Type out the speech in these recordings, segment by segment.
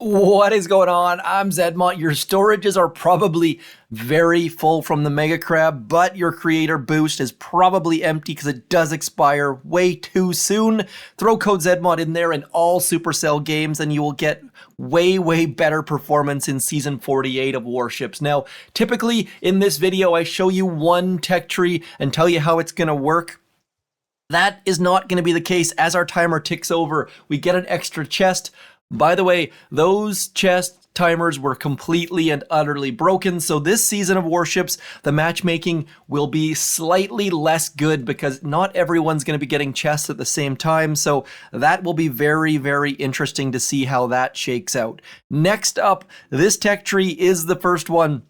What is going on? I'm Zedmont. Your storages are probably very full from the Mega Crab, but your creator boost is probably empty because it does expire way too soon. Throw code Zedmont in there in all Supercell games and you will get way better performance in Season 48 of Warships. Now, typically in this video, I show you one tech tree and tell you how it's going to work. That is not going to be the case. As our timer ticks over, we get an extra chest. By the way, those chest timers were completely and utterly broken, so this season of Warships, the matchmaking will be slightly less good because not everyone's going to be getting chests at the same time, so that will be very interesting to see how that shakes out. Next up, this tech tree is the first one.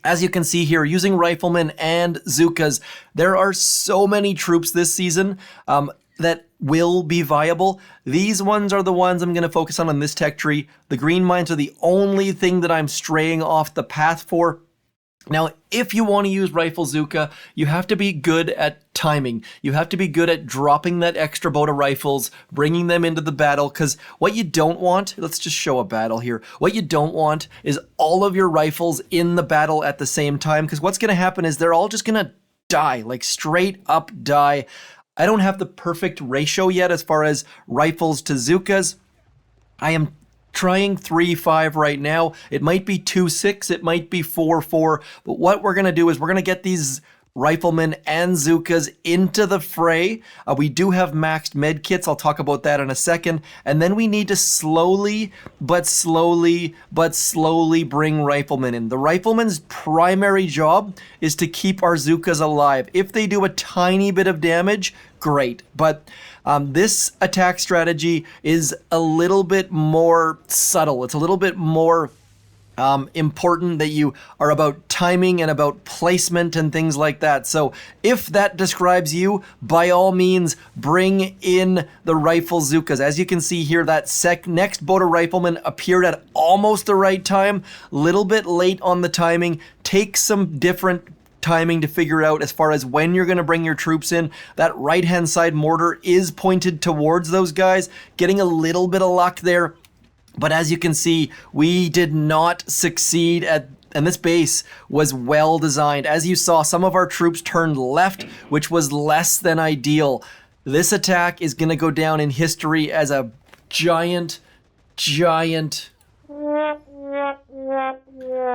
As you can see here, using Rifleman and Zookas, there are so many troops this season that will be viable. These ones are the ones I'm going to focus on this tech tree. The green mines are the only thing that I'm straying off the path for. Now, if you want to use Rifle Zooka, you have to be good at timing. You have to be good at dropping that extra boat of rifles, bringing them into the battle, because what you don't want, let's just show a battle here. What you don't want is all of your rifles in the battle at the same time, because what's going to happen is they're all just going to die, like straight up die. I don't have the perfect ratio yet as far as rifles to Zookas. I am trying 3-5 right now. It might be 2-6, it might be 4-4, but what we're going to do is we're going to get these Riflemen and Zookas into the fray. We do have maxed med kits. I'll talk about that in a second. And then we need to slowly bring Riflemen in. The Riflemen's primary job is to keep our Zookas alive. If they do a tiny bit of damage, great. But this attack strategy is a little bit more subtle. It's a little bit more important that you are about timing and about placement and things like that. So if that describes you, by all means, bring in the Rifle Zookas. As you can see here, that next boat of Riflemen appeared at almost the right time, little bit late on the timing. Take some different timing to figure out as far as when you're going to bring your troops in. That right-hand side mortar is pointed towards those guys, getting a little bit of luck there. But as you can see, we did not succeed and this base was well designed. As you saw, some of our troops turned left, which was less than ideal. This attack is going to go down in history as a giant.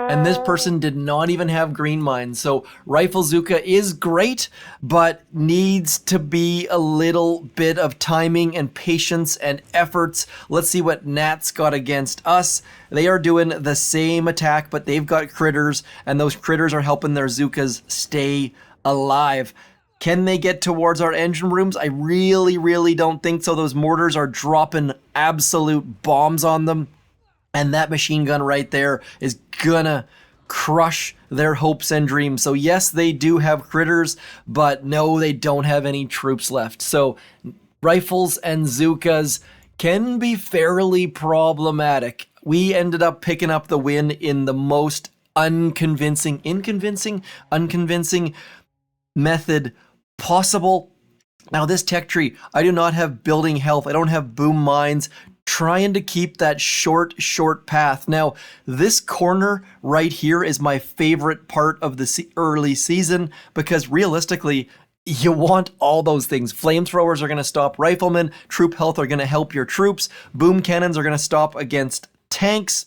And this person did not even have green mines. So Rifle Zooka is great, but needs to be a little bit of timing and patience and efforts. Let's see what Nat's got against us. They are doing the same attack, but they've got critters, and those critters are helping their Zookas stay alive. Can they get towards our engine rooms? I really don't think so. Those mortars are dropping absolute bombs on them. And that machine gun right there is gonna crush their hopes and dreams. So yes, they do have critters, but no, they don't have any troops left. So rifles and Zookas can be fairly problematic. We ended up picking up the win in the most unconvincing method possible. Now this tech tree, I do not have building health. I don't have boom mines. Trying to keep that short path. Now, this corner right here is my favorite part of the early season because realistically, you want all those things. Flamethrowers are going to stop riflemen. Troop health are going to help your troops. Boom cannons are going to stop against tanks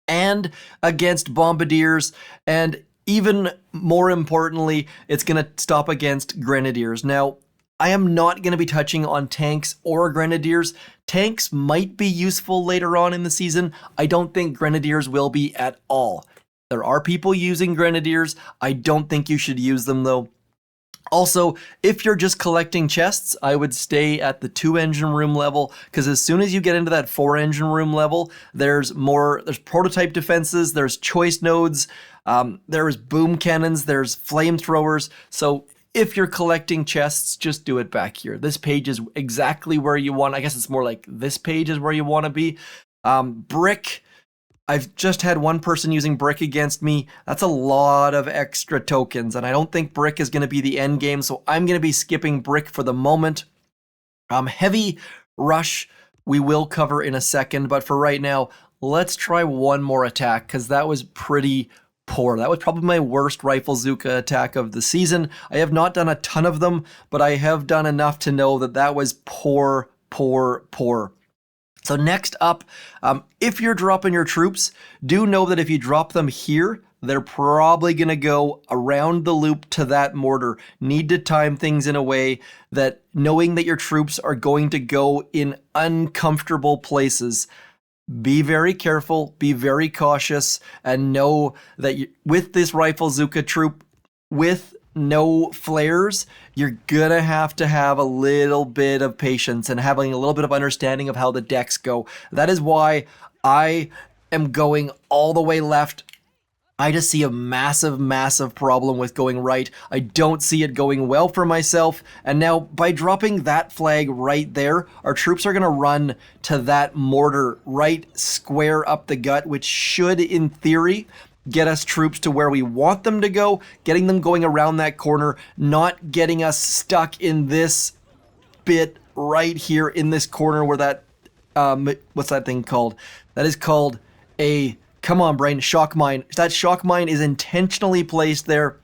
and against bombardiers. And even more importantly, it's going to stop against grenadiers. Now, I am not going to be touching on tanks or grenadiers. Tanks might be useful later on in the season. I don't think grenadiers will be at all. There are people using grenadiers. I don't think you should use them though. Also, if you're just collecting chests, I would stay at the 2 engine room level because as soon as you get into that 4 engine room level, there's prototype defenses, there's choice nodes, there's boom cannons, there's flamethrowers. So if you're collecting chests, just do it back here. This page is exactly where you want. I guess it's more like this page is where you want to be. Brick. I've just had one person using brick against me. That's a lot of extra tokens, and I don't think brick is going to be the end game, so I'm going to be skipping brick for the moment. Heavy rush we will cover in a second, but for right now, let's try one more attack because that was pretty poor. That was probably my worst Rifle Zooka attack of the season. I have not done a ton of them, but I have done enough to know that that was poor, poor, poor. So next up, if you're dropping your troops, do know that if you drop them here, they're probably going to go around the loop to that mortar. Need to time things in a way that knowing that your troops are going to go in uncomfortable places. Be very careful, be very cautious, and know that with this Rifle Zooka troop, with no flares, you're gonna have to have a little bit of patience and having a little bit of understanding of how the decks go. That is why I am going all the way left. I just see a massive, massive problem with going right. I don't see it going well for myself. And now by dropping that flag right there, our troops are going to run to that mortar right square up the gut, which should, in theory, get us troops to where we want them to go, getting them going around that corner, not getting us stuck in this bit right here in this corner where that, what's that thing called? That is called a... Come on, brain, shock mine. That shock mine is intentionally placed there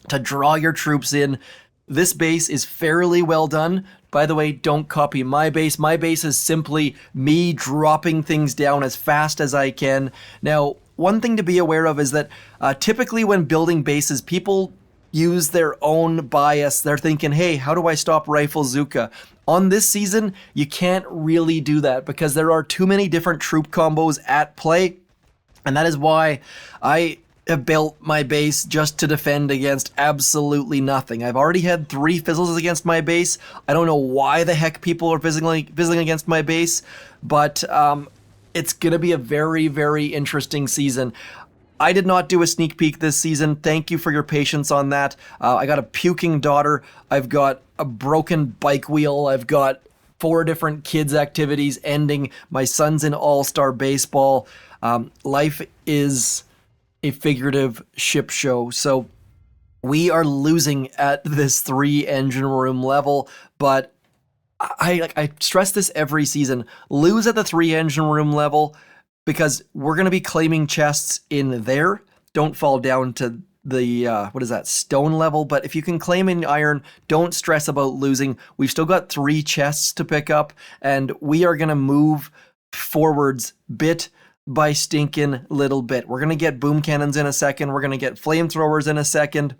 to draw your troops in. This base is fairly well done. By the way, don't copy my base. My base is simply me dropping things down as fast as I can. Now, one thing to be aware of is that typically when building bases, people use their own bias. They're thinking, hey, how do I stop Rifle Zooka? On this season, you can't really do that because there are too many different troop combos at play. And that is why I have built my base just to defend against absolutely nothing. I've already had 3 fizzles against my base. I don't know why the heck people are fizzling against my base, but it's going to be a very, very interesting season. I did not do a sneak peek this season. Thank you for your patience on that. I got a puking daughter. I've got a broken bike wheel. I've got 4 different kids' activities ending. My son's in all-star baseball. Life is a figurative ship show, so we are losing at this 3 engine room level, but I stress this every season. Lose at the 3 engine room level because we're going to be claiming chests in there. Don't fall down to the, what is that, stone level, but if you can claim in iron, don't stress about losing. We've still got 3 chests to pick up, and we are going to move forwards bit by stinking little bit. We're going to get boom cannons in a second. We're going to get flamethrowers in a second.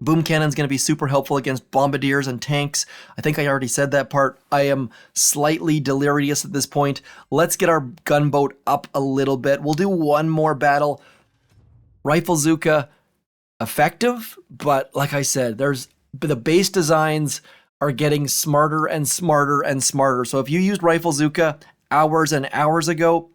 Boom cannon's going to be super helpful against bombardiers and tanks. I think I already said that part. I am slightly delirious at this point. Let's get our gunboat up a little bit. We'll do one more battle. Rifle Zooka, effective, but like I said, the base designs are getting smarter and smarter and smarter. So if you used Rifle Zooka hours and hours ago,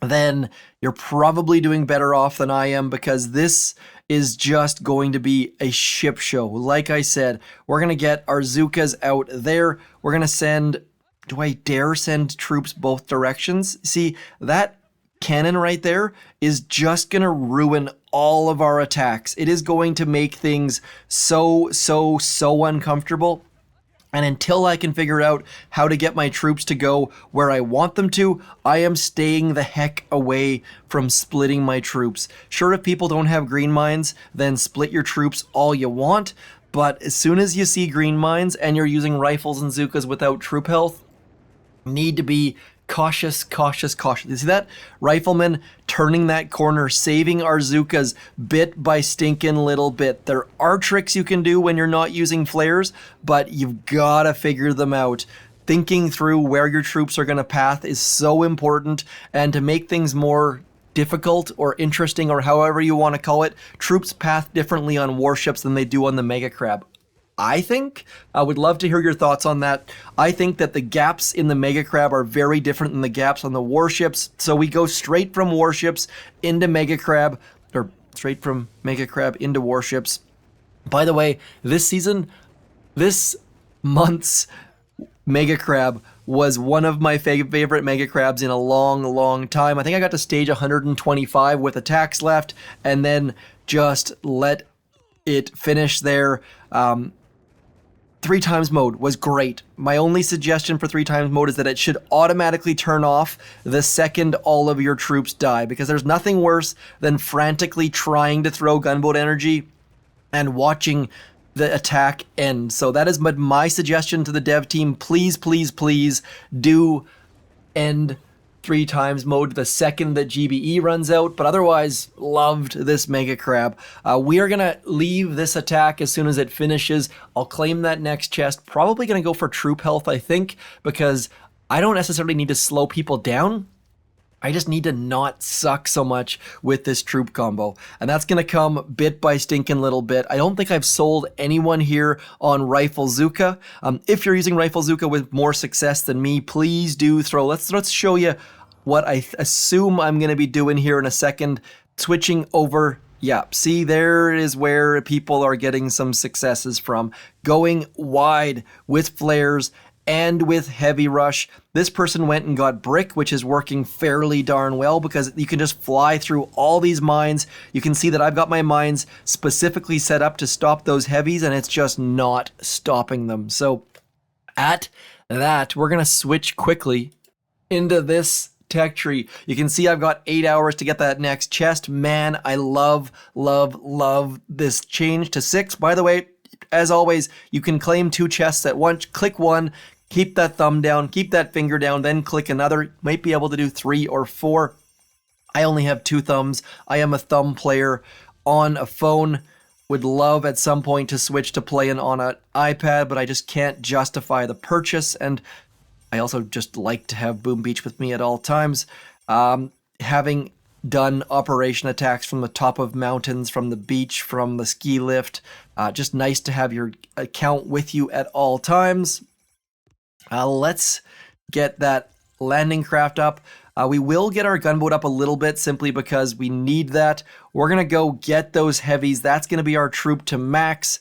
then you're probably doing better off than I am because this is just going to be a ship show. Like I said, we're going to get our Zookas out there. We're going to send... Do I dare send troops both directions? See, that cannon right there is just going to ruin all of our attacks. It is going to make things so uncomfortable. And until I can figure out how to get my troops to go where I want them to, I am staying the heck away from splitting my troops. Sure, if people don't have green mines, then split your troops all you want. But as soon as you see green mines and you're using rifles and Zookas without troop health, need to be cautious. You see that? Rifleman turning that corner, saving our Zookas bit by stinking little bit. There are tricks you can do when you're not using flares, but you've got to figure them out. Thinking through where your troops are going to path is so important, and to make things more difficult or interesting or however you want to call it, troops path differently on warships than they do on the Mega Crab. I think. I would love to hear your thoughts on that. I think that the gaps in the Mega Crab are very different than the gaps on the warships. So we go straight from warships into Mega Crab, or straight from Mega Crab into warships. By the way, this season, this month's Mega Crab was one of my favorite Mega Crabs in a long time. I think I got to stage 125 with attacks left, and then just let it finish there. 3 times mode was great. My only suggestion for 3 times mode is that it should automatically turn off the second all of your troops die, because there's nothing worse than frantically trying to throw gunboat energy and watching the attack end. So that is my suggestion to the dev team. Please, please, please do end 3 times mode the second that GBE runs out, but otherwise loved this Mega Crab. We are gonna leave this attack as soon as it finishes. I'll claim that next chest. Probably gonna go for troop health, I think, because I don't necessarily need to slow people down. I just need to not suck so much with this troop combo. And that's going to come bit by stinking little bit. I don't think I've sold anyone here on Rifle Zooka. If you're using Rifle Zooka with more success than me, please do throw. Let's show you what I assume I'm going to be doing here in a second. Switching over. Yeah, see, there is where people are getting some successes from. Going wide with flares and with heavy rush. This person went and got brick, which is working fairly darn well because you can just fly through all these mines. You can see that I've got my mines specifically set up to stop those heavies, and it's just not stopping them. So at that, we're gonna switch quickly into this tech tree. You can see I've got 8 hours to get that next chest. Man, I love, love, love this change to 6. By the way, as always, you can claim 2 chests at once. Click 1, keep that thumb down, keep that finger down, then click another. You might be able to do 3 or 4. I only have 2 thumbs. I am a thumb player on a phone. Would love at some point to switch to playing on an iPad, but I just can't justify the purchase. And I also just like to have Boom Beach with me at all times. Having done operation attacks from the top of mountains, from the beach, from the ski lift, just nice to have your account with you at all times. Let's get that landing craft up. We will get our gunboat up a little bit simply because we need that. We're going to go get those heavies. That's going to be our troop to max.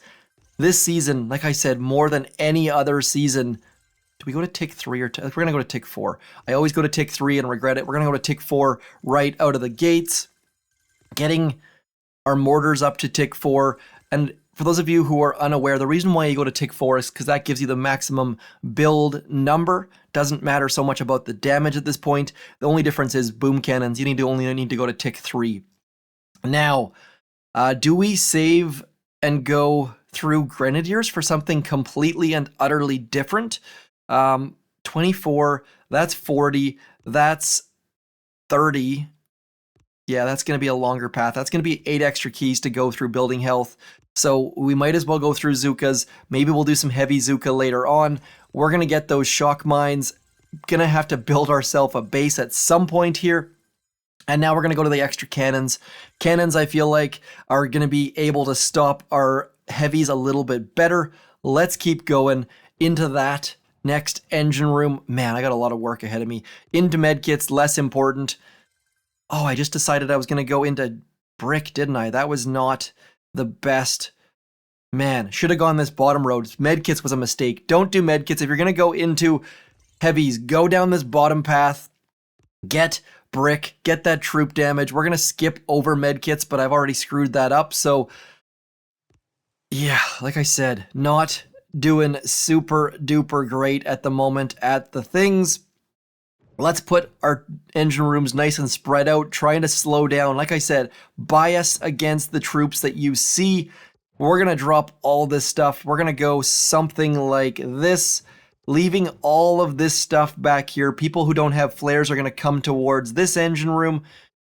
This season, like I said, more than any other season. Do we go to tick 3 or we're going to go to tick 4. I always go to tick 3 and regret it. We're going to go to tick 4 right out of the gates. Getting our mortars up to tick 4. And for those of you who are unaware, the reason why you go to tick 4 is because that gives you the maximum build number. Doesn't matter so much about the damage at this point. The only difference is boom cannons. You only need to go to tick 3. Now, do we save and go through grenadiers for something completely and utterly different? 24, that's 40, that's 30. Yeah, that's going to be a longer path. That's going to be 8 extra keys to go through building health. So we might as well go through Zookas. Maybe we'll do some heavy Zooka later on. We're going to get those shock mines. Going to have to build ourselves a base at some point here. And now we're going to go to the extra cannons. Cannons, I feel like, are going to be able to stop our heavies a little bit better. Let's keep going into that next engine room. Man, I got a lot of work ahead of me. Into medkits, less important. Oh, I just decided I was going to go into brick, didn't I? That was not the best. Man, should have gone this bottom road. Medkits was a mistake. Don't do medkits. If you're going to go into heavies, go down this bottom path. Get brick. Get that troop damage. We're going to skip over medkits, but I've already screwed that up. So, yeah, like I said, not doing super duper great at the moment at the things. Let's put our engine rooms nice and spread out, trying to slow down. Like I said, bias against the troops that you see. We're going to drop all this stuff. We're going to go something like this, leaving all of this stuff back here. People who don't have flares are going to come towards this engine room.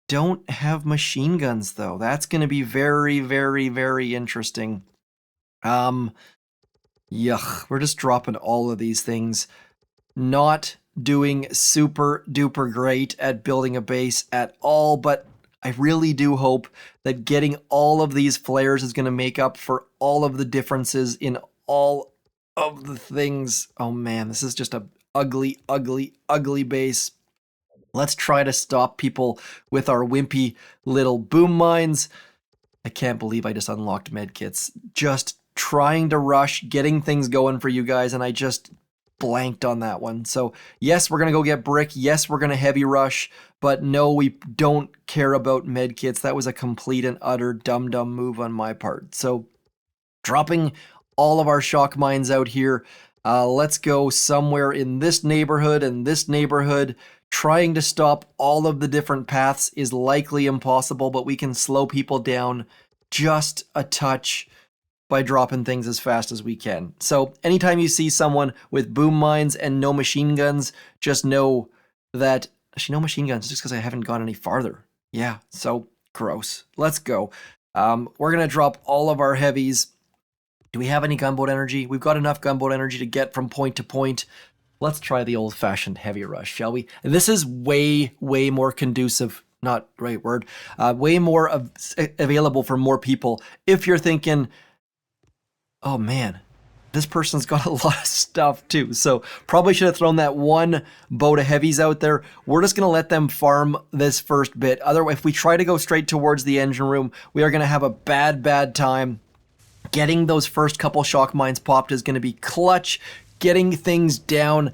Don't have machine guns, though. That's going to be very, very, very interesting. Yuck. We're just dropping all of these things. Not doing super duper great at building a base at all, but I really do hope that getting all of these flares is going to make up for all of the differences in all of the things. Oh man, this is just a ugly, ugly, ugly base. Let's try to stop people with our wimpy little boom mines. I can't believe I just unlocked medkits. Just trying to rush, getting things going for you guys, and I just blanked on that one. So yes, we're going to go get brick. Yes, we're going to heavy rush, but no, we don't care about medkits. That was a complete and utter dumb move on my part. So dropping all of our shock mines out here. Let's go somewhere in this neighborhood and this neighborhood. Trying to stop all of the different paths is likely impossible, but we can slow people down just a touch by dropping things as fast as we can. So anytime you see someone with boom mines and no machine guns, just know that, actually no machine guns just because I haven't gone any farther. Yeah, so gross. Let's go. We're going to drop all of our heavies. Do we have any gunboat energy? We've got enough gunboat energy to get from point to point. Let's try the old-fashioned heavy rush, shall we? And this is way, way more conducive, not right word, way more available for more people. If you're thinking, oh man, this person's got a lot of stuff too. So probably should have thrown that one boat of heavies out there. We're just going to let them farm this first bit. Otherwise, if we try to go straight towards the engine room, we are going to have a bad time. Getting those first couple shock mines popped is going to be clutch. Getting things down.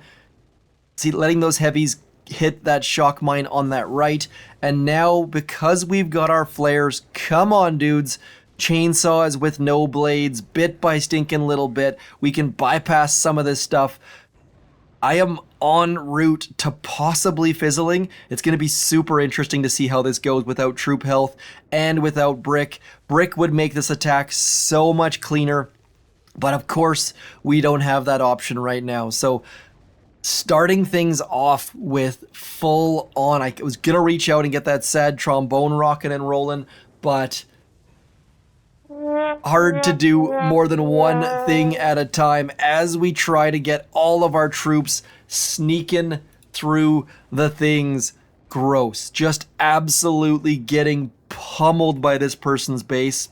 See, letting those heavies hit that shock mine on that right. And now, because we've got our flares, come on, dudes. Chainsaws with no blades, bit by stinking little bit. We can bypass some of this stuff. I am en route to possibly fizzling. It's going to be super interesting to see how this goes without troop health and without brick. Brick would make this attack so much cleaner. But of course, we don't have that option right now. So starting things off with full on, I was going to reach out and get that sad trombone rocking and rolling, but hard to do more than one thing at a time as we try to get all of our troops sneaking through the things. Gross. Just absolutely getting pummeled by this person's base.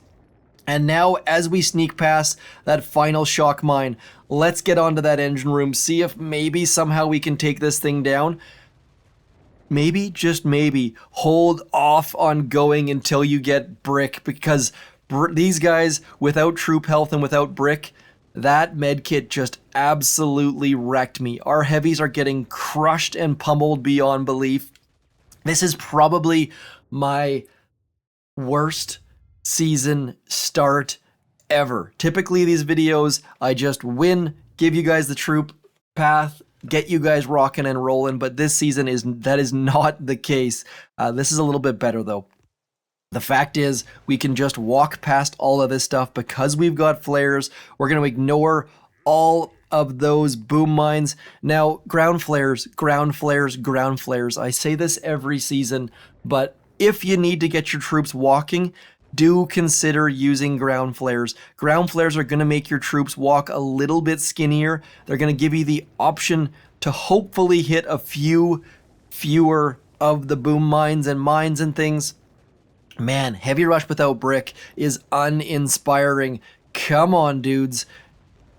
And now, as we sneak past that final shock mine, let's get onto that engine room, see if maybe somehow we can take this thing down. Maybe, just maybe, hold off on going until you get brick, because these guys, without troop health and without brick, that medkit just absolutely wrecked me. Our heavies are getting crushed and pummeled beyond belief. This is probably my worst season start ever. Typically these videos, I just win, give you guys the troop path, get you guys rocking and rolling, but this season that is not the case. This is a little bit better though. The fact is, we can just walk past all of this stuff because we've got flares. We're going to ignore all of those boom mines. Now, ground flares, ground flares, ground flares. I say this every season, but if you need to get your troops walking, do consider using ground flares. Ground flares are going to make your troops walk a little bit skinnier. They're going to give you the option to hopefully hit a few fewer of the boom mines and things. Man, heavy rush without brick is uninspiring. Come on, dudes.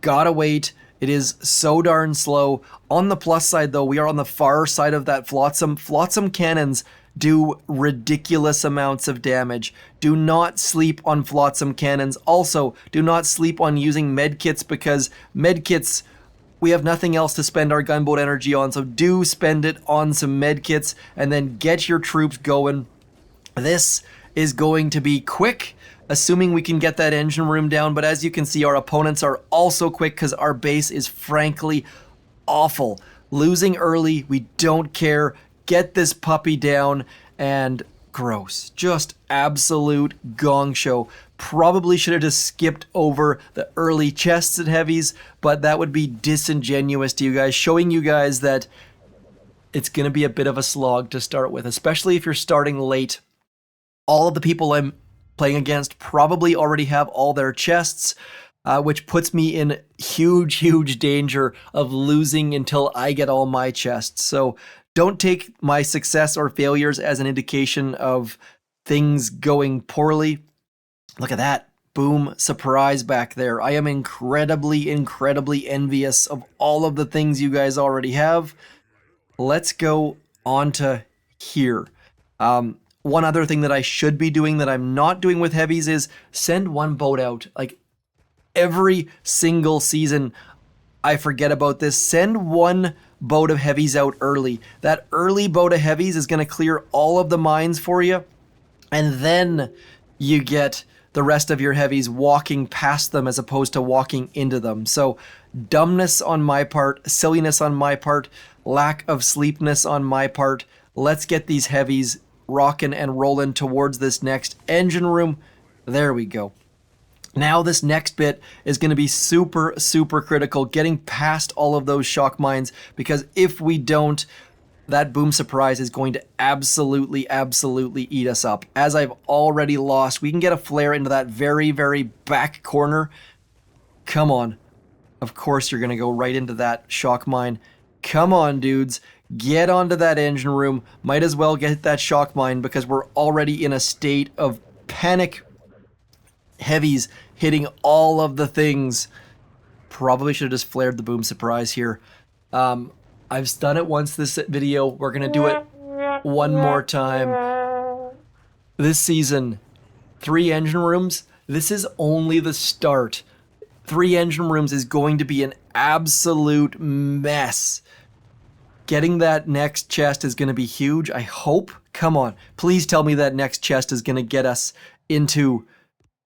Gotta wait. It is so darn slow. On the plus side, though, we are on the far side of that flotsam. Flotsam cannons do ridiculous amounts of damage. Do not sleep on flotsam cannons. Also, do not sleep on using medkits, because medkits, we have nothing else to spend our gunboat energy on, so do spend it on some medkits and then get your troops going. This is going to be quick, assuming we can get that engine room down, but as you can see, our opponents are also quick because our base is frankly awful. Losing early, we don't care. Get this puppy down, and gross. Just absolute gong show. Probably should have just skipped over the early chests and heavies, but that would be disingenuous to you guys, showing you guys that it's going to be a bit of a slog to start with, especially if you're starting late. All of the people I'm playing against probably already have all their chests, which puts me in huge danger of losing until I get all my chests. So don't take my success or failures as an indication of things going poorly. Look at that. Boom, surprise back there. I am incredibly envious of all of the things you guys already have. Let's go on to here. One other thing that I should be doing that I'm not doing with heavies is send one boat out. Like every single season, I forget about this. Send one boat of heavies out early. That early boat of heavies is going to clear all of the mines for you. And then you get the rest of your heavies walking past them as opposed to walking into them. So dumbness on my part, silliness on my part, lack of sleepness on my part. Let's get these heavies rocking and rolling towards this next engine room. There we go. Now this next bit is going to be super, super critical, getting past all of those shock mines, because if we don't, that boom surprise is going to absolutely, absolutely eat us up. As I've already lost, we can get a flare into that very, very back corner. Come on. Of course you're going to go right into that shock mine. Come on, dudes. Get onto that engine room. Might as well get that shock mine because we're already in a state of panic. Heavies hitting all of the things. Probably should have just flared the boom surprise here. I've done it once this video. We're going to do it one more time. This season, 3 engine rooms. This is only the start. 3 engine rooms is going to be an absolute mess. Getting that next chest is going to be huge, I hope. Come on. Please tell me that next chest is going to get us into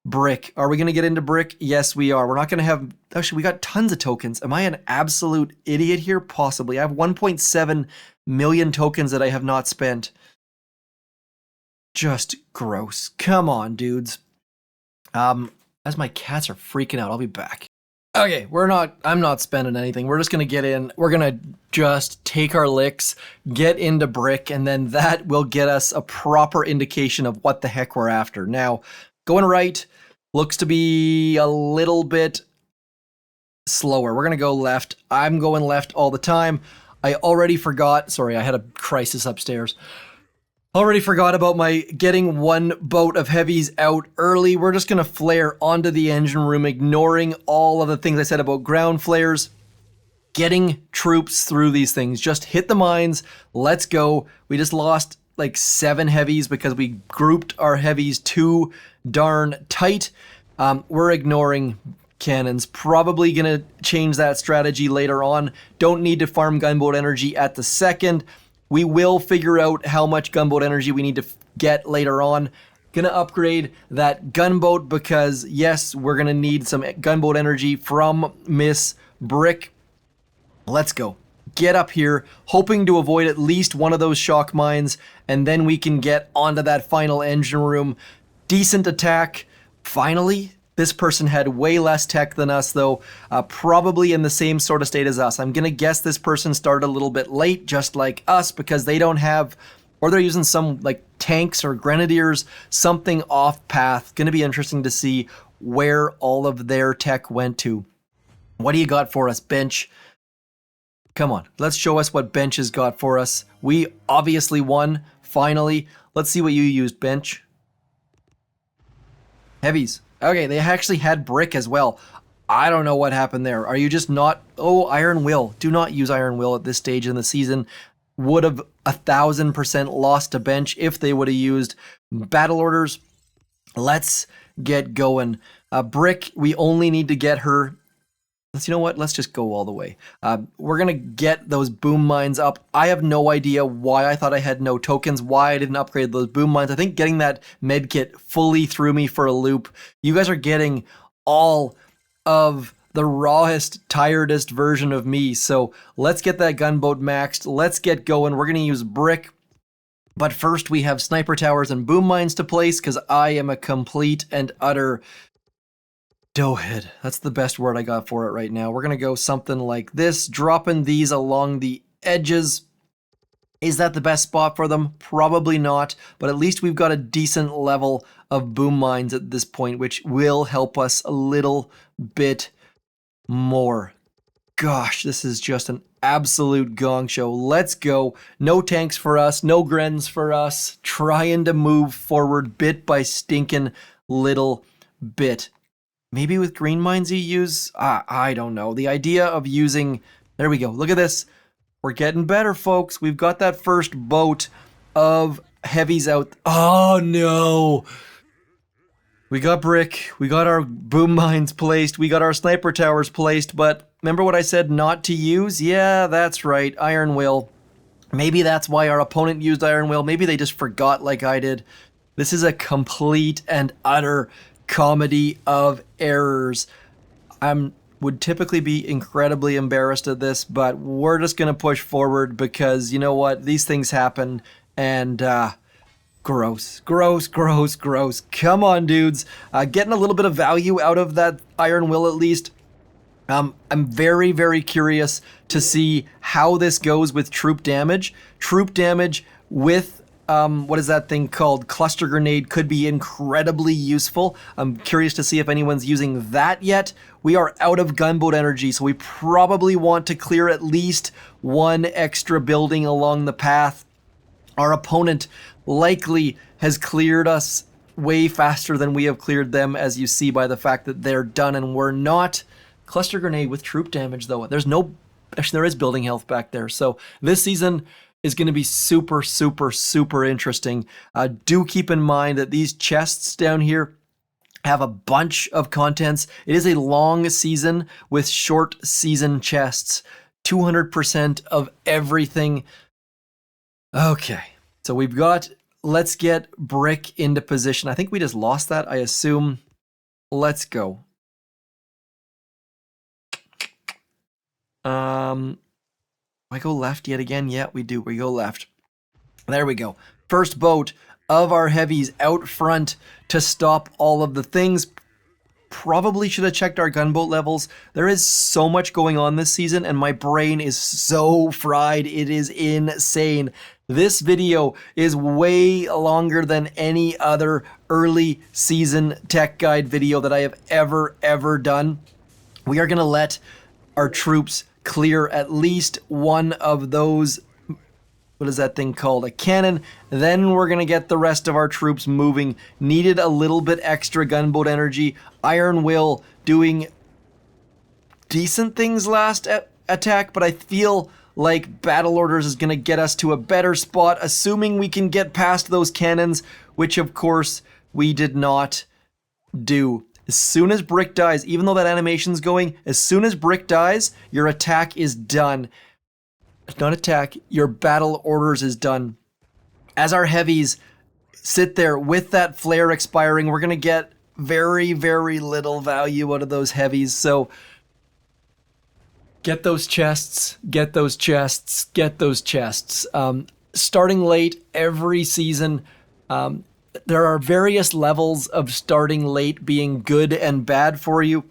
brick. Are we going to get into brick? Yes, we are. We're not going to have... Actually, we got tons of tokens. Am I an absolute idiot here? Possibly. I have 1.7 million tokens that I have not spent. Just gross. Come on, dudes. As my cats are freaking out, I'll be back. Okay, I'm not spending anything. We're just going to get in. We're going to just take our licks, get into brick, and then that will get us a proper indication of what the heck we're after. Now, going right looks to be a little bit slower. We're going to go left. I'm going left all the time. I already forgot. Sorry, I had a crisis upstairs. Already forgot about my getting one boat of heavies out early. We're just going to flare onto the engine room, ignoring all of the things I said about ground flares. Getting troops through these things. Just hit the mines. Let's go. We just lost like 7 heavies because we grouped our heavies too darn tight. We're ignoring cannons. Probably going to change that strategy later on. Don't need to farm gunboat energy at the second. We will figure out how much gunboat energy we need to get later on. Gonna upgrade that gunboat because, yes, we're gonna need some gunboat energy from Miss Brick. Let's go. Get up here, hoping to avoid at least one of those shock mines, and then we can get onto that final engine room. Decent attack. Finally. This person had way less tech than us, though, probably in the same sort of state as us. I'm going to guess this person started a little bit late, just like us, because they don't have, or they're using some like tanks or grenadiers, something off path. Going to be interesting to see where all of their tech went to. What do you got for us, Bench? Come on, let's show us what Bench has got for us. We obviously won, finally. Let's see what you used, Bench. Heavies. Okay, they actually had brick as well. I don't know what happened there. Are you just not... Oh, Iron Will. Do not use Iron Will at this stage in the season. Would have 1,000% lost to Bench if they would have used battle orders. Let's get going. Brick, we only need to get her... You know what? Let's just go all the way. We're going to get those boom mines up. I have no idea why I thought I had no tokens, why I didn't upgrade those boom mines. I think getting that med kit fully threw me for a loop. You guys are getting all of the rawest, tiredest version of me. So let's get that gunboat maxed. Let's get going. We're going to use brick. But first we have sniper towers and boom mines to place because I am a complete and utter... doughhead. That's the best word I got for it right now. We're going to go something like this, dropping these along the edges. Is that the best spot for them? Probably not, but at least we've got a decent level of boom mines at this point, which will help us a little bit more. Gosh, this is just an absolute gong show. Let's go. No tanks for us, no grens for us. Trying to move forward bit by stinking little bit. Maybe with green mines you use? I don't know. The idea of using... There we go. Look at this. We're getting better, folks. We've got that first boat of heavies out. Oh, no. We got brick. We got our boom mines placed. We got our sniper towers placed. But remember what I said not to use? Yeah, that's right. Iron Will. Maybe that's why our opponent used Iron Will. Maybe they just forgot like I did. This is a complete and utter... comedy of errors. Would typically be incredibly embarrassed at this, but we're just gonna push forward because you know what? These things happen, and gross, gross, gross, gross. Come on, dudes. Getting a little bit of value out of that Iron Will at least. I'm very, very curious to see how this goes with troop damage. Troop damage with, what is that thing called? Cluster grenade could be incredibly useful. I'm curious to see if anyone's using that yet. We are out of gunboat energy, so we probably want to clear at least one extra building along the path. Our opponent likely has cleared us way faster than we have cleared them, as you see by the fact that they're done and we're not. Cluster grenade with troop damage, though. Actually, there is building health back there. So this season is going to be super, super, super interesting. Do keep in mind that these chests down here have a bunch of contents. It is a long season with short season chests. 200% of everything. Okay, so we've got, let's get brick into position. I think we just lost that, I assume. Let's go. I go left yet again? Yeah, we do. We go left. There we go. First boat of our heavies out front to stop all of the things. Probably should have checked our gunboat levels. There is so much going on this season, and my brain is so fried. It is insane. This video is way longer than any other early season tech guide video that I have ever done. We are going to let our troops clear at least one of those, what is that thing called? A cannon. Then we're going to get the rest of our troops moving. Needed a little bit extra gunboat energy. Iron Will doing decent things last attack, but I feel like Battle Orders is going to get us to a better spot, assuming we can get past those cannons, which of course we did not do. As soon as Brick dies, even though that animation's going, as soon as Brick dies, your attack is done. Not attack, your Battle Orders is done. As our heavies sit there with that flare expiring, we're going to get very, very little value out of those heavies. So get those chests, get those chests, get those chests. Starting late every season, there are various levels of starting late being good and bad for you.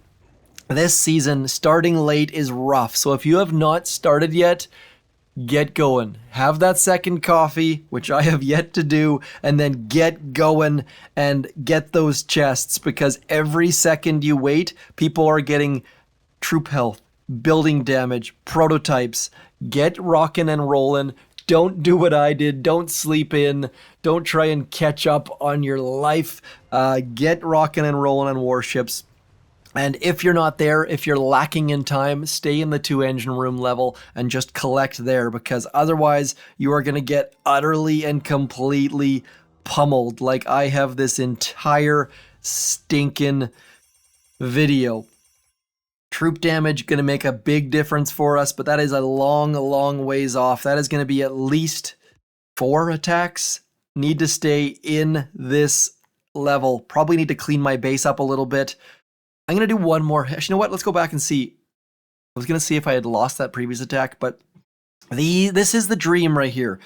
This season, starting late is rough. So if you have not started yet, get going. Have that second coffee, which I have yet to do, and then get going and get those chests, because every second you wait, people are getting troop health, building damage, prototypes. Get rocking and rolling. Don't do what I did. Don't sleep in. Don't try and catch up on your life. Get rocking and rolling on Warships. And if you're not there, if you're lacking in time, stay in the 2-engine room level and just collect there, because otherwise you are going to get utterly and completely pummeled like I have this entire stinking video. Troop damage going to make a big difference for us, but that is a long ways off. That is going to be at least 4 attacks. Need to stay in this level. Probably need to clean my base up a little bit. I'm going to do one more. Actually, you know what? Let's go back and see. I was going to see if I had lost that previous attack, but this is the dream right here.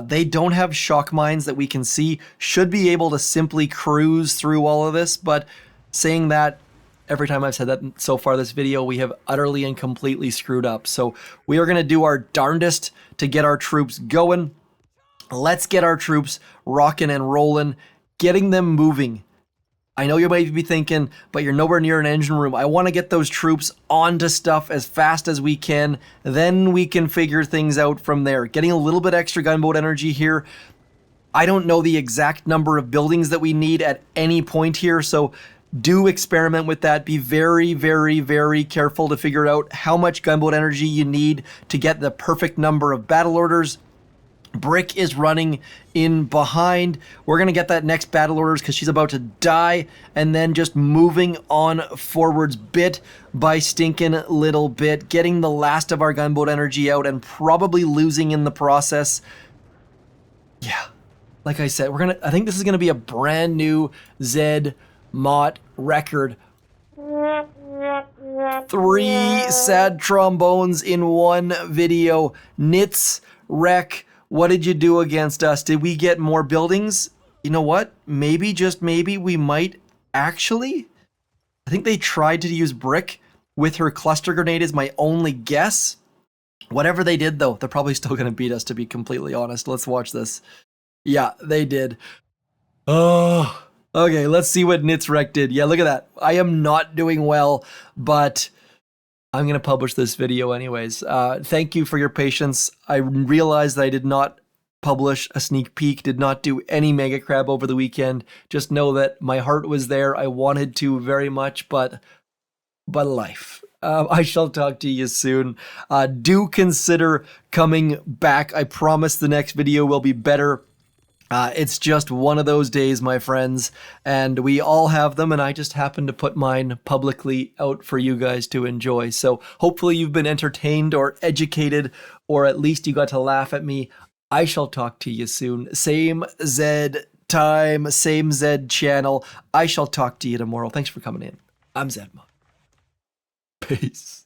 They don't have shock mines that we can see. Should be able to simply cruise through all of this, but saying that, every time I've said that so far this video, we have utterly and completely screwed up. So we are going to do our darndest to get our troops going. Let's get our troops rocking and rolling, getting them moving. I know you might be thinking, but you're nowhere near an engine room. I want to get those troops onto stuff as fast as we can. Then we can figure things out from there. Getting a little bit extra gunboat energy here. I don't know the exact number of buildings that we need at any point here, so do experiment with that. Be very, very, very careful to figure out how much gunboat energy you need to get the perfect number of battle orders. Brick is running in behind. We're going to get that next battle orders because she's about to die, and then just moving on forwards bit by stinking little bit, getting the last of our gunboat energy out and probably losing in the process. Yeah, like I said, I think this is going to be a brand new Zed Mott record. 3 sad trombones in one video. Nits, Wreck, what did you do against us? Did we get more buildings? You know what? Maybe, just maybe, we might actually. I think they tried to use Brick with her cluster grenade is my only guess. Whatever they did, though, they're probably still going to beat us, to be completely honest. Let's watch this. Yeah, they did. Oh, okay, let's see what Nitzrek did. Yeah, look at that. I am not doing well, but I'm going to publish this video anyways. Thank you for your patience. I realized that I did not publish a sneak peek, did not do any Mega Crab over the weekend. Just know that my heart was there. I wanted to very much, but life. I shall talk to you soon. Do consider coming back. I promise the next video will be better. It's just one of those days, my friends, and we all have them, and I just happen to put mine publicly out for you guys to enjoy. So hopefully you've been entertained or educated, or at least you got to laugh at me. I shall talk to you soon. Same Zed time, same Zed channel. I shall talk to you tomorrow. Thanks for coming in. I'm Zedmont. Peace.